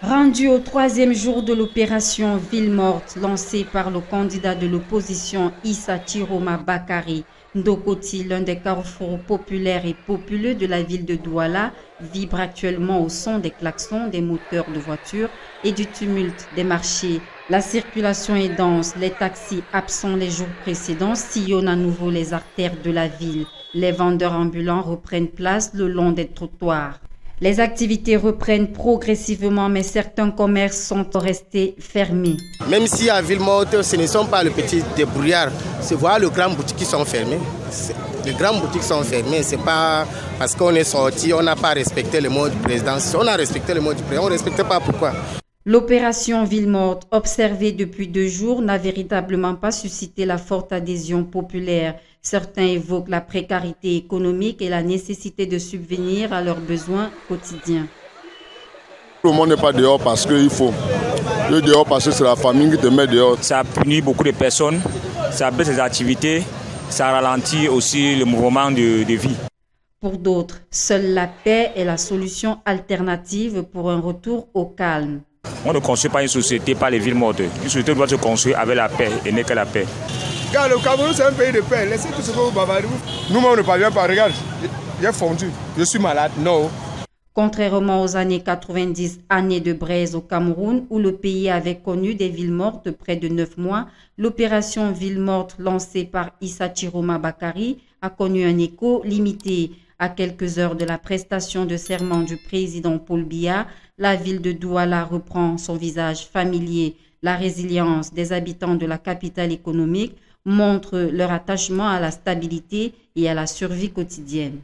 Rendu au troisième jour de l'opération Ville morte lancée par le candidat de l'opposition Issa Chiroma Bakary, Ndokoti, l'un des carrefours populaires et populeux de la ville de Douala, vibre actuellement au son des klaxons des moteurs de voitures et du tumulte des marchés. La circulation est dense, les taxis absents les jours précédents sillonnent à nouveau les artères de la ville. Les vendeurs ambulants reprennent place le long des trottoirs. Les activités reprennent progressivement, mais certains commerces sont restés fermés. Même si à Villemorte, ce ne sont pas les petits débrouillards. C'est voir les grandes boutiques qui sont fermées. Les grandes boutiques sont fermées. Ce n'est pas parce qu'on est sorti, on n'a pas respecté le mot du président. Si on a respecté le mot du président, on ne respecte pas pourquoi. L'opération Ville morte, observée depuis 2 jours, n'a véritablement pas suscité la forte adhésion populaire. Certains évoquent la précarité économique et la nécessité de subvenir à leurs besoins quotidiens. Tout le monde n'est pas dehors parce qu'il faut. Il est dehors parce que c'est la famille qui te met dehors. Ça punit beaucoup de personnes, ça baisse les activités, ça ralentit aussi le mouvement de vie. Pour d'autres, seule la paix est la solution alternative pour un retour au calme. On ne construit pas une société par les villes mortes. Une société doit se construire avec la paix et n'est que la paix. Car le Cameroun, c'est un pays de paix. Laissez tout ce que vous bavardez. Nous-mêmes, on ne parvient pas. Regarde, j'ai fondu. Je suis malade. Non. Contrairement aux années 90, années de braise au Cameroun, où le pays avait connu des villes mortes près de 9 mois, l'opération Ville morte lancée par Issa Chiroma Bakary a connu un écho limité. À quelques heures de la prestation de serment du président Paul Biya, la ville de Douala reprend son visage familier. La résilience des habitants de la capitale économique montre leur attachement à la stabilité et à la survie quotidienne.